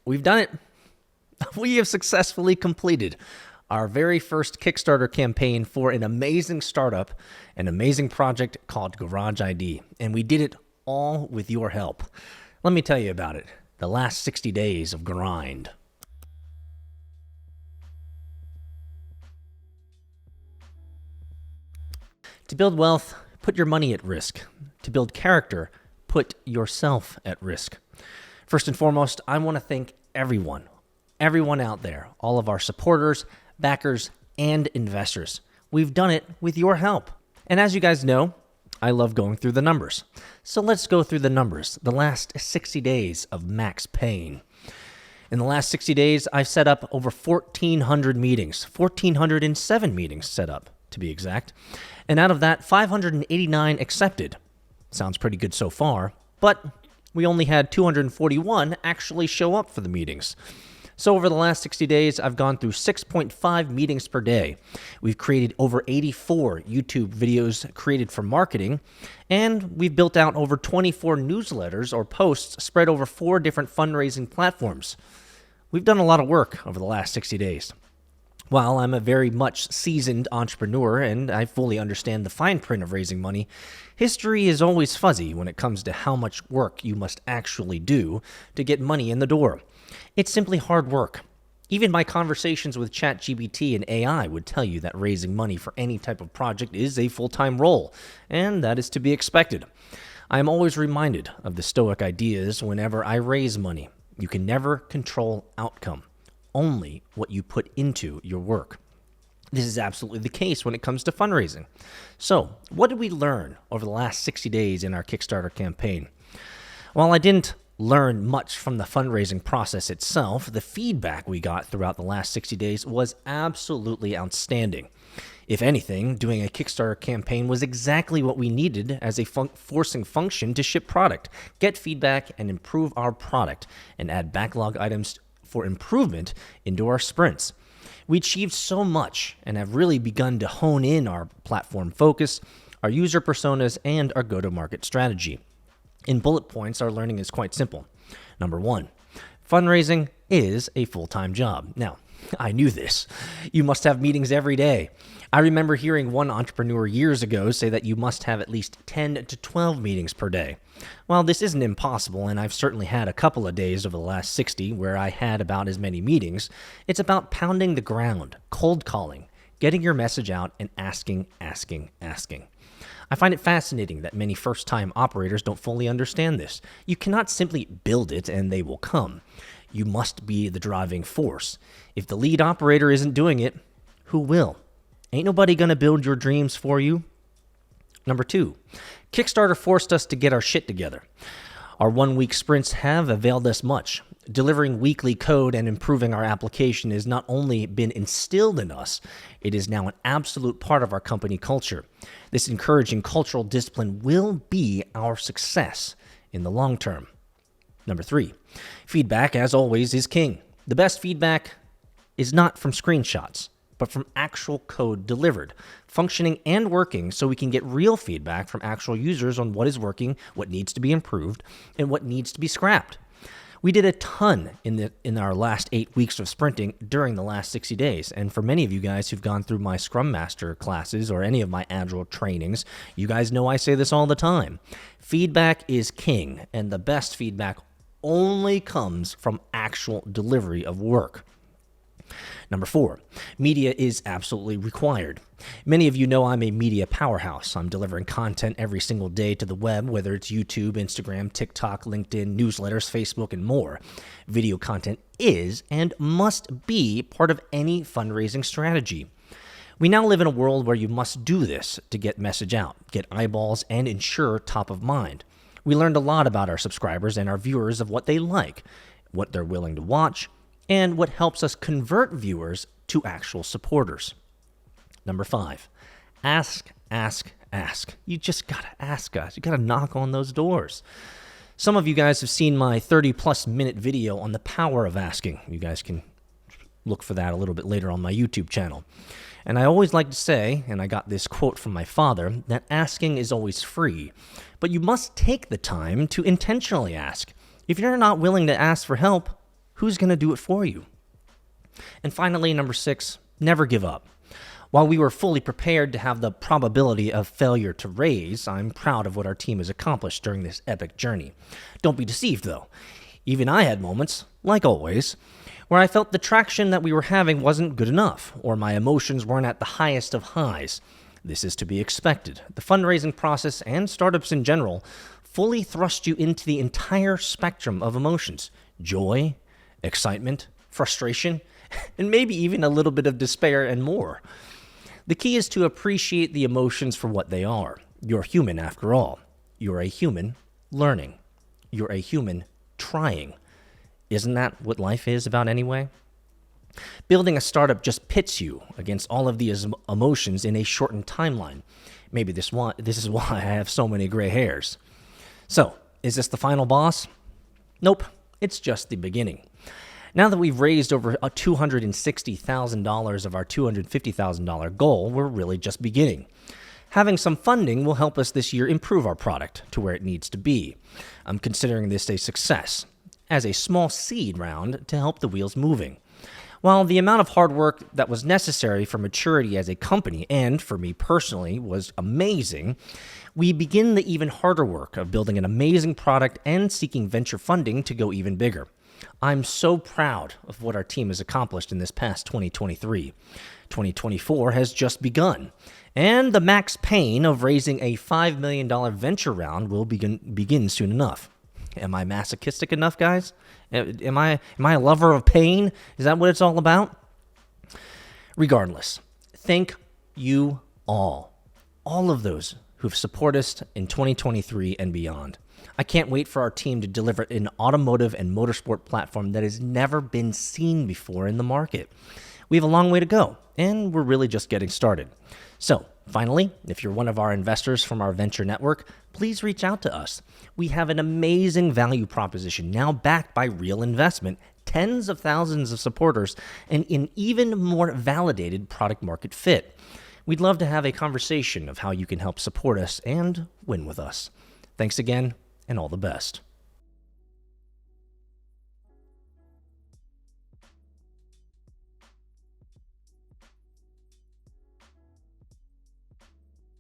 We've done it. We have successfully completed our very first Kickstarter campaign for an amazing startup, an amazing project called Garage ID. And we did it all with your help. Let me tell you about it. The last 60 days of grind. To build wealth, put your money at risk. To build character, put yourself at risk. First and foremost, I want to thank everyone out there, all of our supporters, backers, and investors. We've done it with your help. And as you guys know, I love going through the numbers. So let's go through the numbers, the last 60 days of max pain. In the last 60 days, I've set up over 1,400 meetings, 1,407 meetings set up, to be exact. And out of that, 589 accepted. Sounds pretty good so far, but we only had 241 actually show up for the meetings. So over the last 60 days, I've gone through 6.5 meetings per day. We've created over 84 YouTube videos created for marketing, and we've built out over 24 newsletters or posts spread over 4 different fundraising platforms. We've done a lot of work over the last 60 days. While I'm a very much seasoned entrepreneur and I fully understand the fine print of raising money, history is always fuzzy when it comes to how much work you must actually do to get money in the door. It's simply hard work. Even my conversations with ChatGPT and AI would tell you that raising money for any type of project is a full-time role, and that is to be expected. I am always reminded of the Stoic ideas whenever I raise money. You can never control outcome, only what you put into your work. This is absolutely the case when it comes to fundraising. So, what did we learn over the last 60 days in our Kickstarter campaign? While I didn't learn much from the fundraising process itself, the feedback we got throughout the last 60 days was absolutely outstanding. If anything, doing a Kickstarter campaign was exactly what we needed as a forcing function to ship product, get feedback, and improve our product, and add backlog items for improvement into our sprints. We achieved so much and have really begun to hone in our platform focus, our user personas, and our go-to-market strategy. In bullet points, our learning is quite simple. Number 1, fundraising is a full-time job. Now, I knew this. You must have meetings every day. I remember hearing one entrepreneur years ago say that you must have at least 10 to 12 meetings per day. While this isn't impossible, and I've certainly had a couple of days over the last 60 where I had about as many meetings, it's about pounding the ground, cold calling, getting your message out, and asking. I find it fascinating that many first-time operators don't fully understand this. You cannot simply build it and they will come. You must be the driving force. If the lead operator isn't doing it, who will? Ain't nobody gonna build your dreams for you. Number 2, Kickstarter forced us to get our shit together. Our 1-week sprints have availed us much. Delivering weekly code and improving our application has not only been instilled in us, it is now an absolute part of our company culture. This encouraging cultural discipline will be our success in the long term. Number 3, feedback, as always, is king. The best feedback is not from screenshots, but from actual code delivered, functioning and working, so we can get real feedback from actual users on what is working, what needs to be improved, and what needs to be scrapped. We did a ton in our last 8 weeks of sprinting during the last 60 days, and for many of you guys who've gone through my Scrum Master classes or any of my Agile trainings, you guys know I say this all the time. Feedback is king, and the best feedback only comes from actual delivery of work. Number 4, media is absolutely required. Many of you know I'm a media powerhouse. I'm delivering content every single day to the web, whether it's YouTube, Instagram, TikTok, LinkedIn, newsletters, Facebook, and more. Video content is and must be part of any fundraising strategy. We now live in a world where you must do this to get message out, get eyeballs, and ensure top of mind. We learned a lot about our subscribers and our viewers of what they like, what they're willing to watch, and what helps us convert viewers to actual supporters. Number 5, ask. You just gotta ask us. You gotta knock on those doors. Some of you guys have seen my 30-plus minute video on the power of asking. You guys can look for that a little bit later on my YouTube channel. And I always like to say, and I got this quote from my father, that asking is always free, but you must take the time to intentionally ask. If you're not willing to ask for help, Who's going to do it for you? And finally, number 6, never give up. While we were fully prepared to have the probability of failure to raise, I'm proud of what our team has accomplished during this epic journey. Don't be deceived, though. Even I had moments, like always, where I felt the traction that we were having wasn't good enough, or my emotions weren't at the highest of highs. This is to be expected. The fundraising process and startups in general fully thrust you into the entire spectrum of emotions: joy, excitement, frustration, and maybe even a little bit of despair and more. The key is to appreciate the emotions for what they are. You're human after all. You're a human learning. You're a human trying. Isn't that what life is about anyway? Building a startup just pits you against all of these emotions in a shortened timeline. Maybe this is why I have so many gray hairs. So, is this the final boss? Nope, it's just the beginning. Now that we've raised over $260,000 of our $250,000 goal, we're really just beginning. Having some funding will help us this year improve our product to where it needs to be. I'm considering this a success, as a small seed round to help the wheels moving. While the amount of hard work that was necessary for maturity as a company, and for me personally, was amazing, we begin the even harder work of building an amazing product and seeking venture funding to go even bigger. I'm so proud of what our team has accomplished in this past 2023. 2024 has just begun, and the max pain of raising a $5 million venture round will begin soon enough. Am I masochistic enough, guys? Am I a lover of pain? Is that what it's all about? Regardless, thank you all of those who've supported us in 2023 and beyond. I can't wait for our team to deliver an automotive and motorsport platform that has never been seen before in the market. We have a long way to go, and we're really just getting started. So, finally, if you're one of our investors from our venture network, please reach out to us. We have an amazing value proposition now backed by real investment, tens of thousands of supporters, and an even more validated product market fit. We'd love to have a conversation of how you can help support us and win with us. Thanks again, and all the best.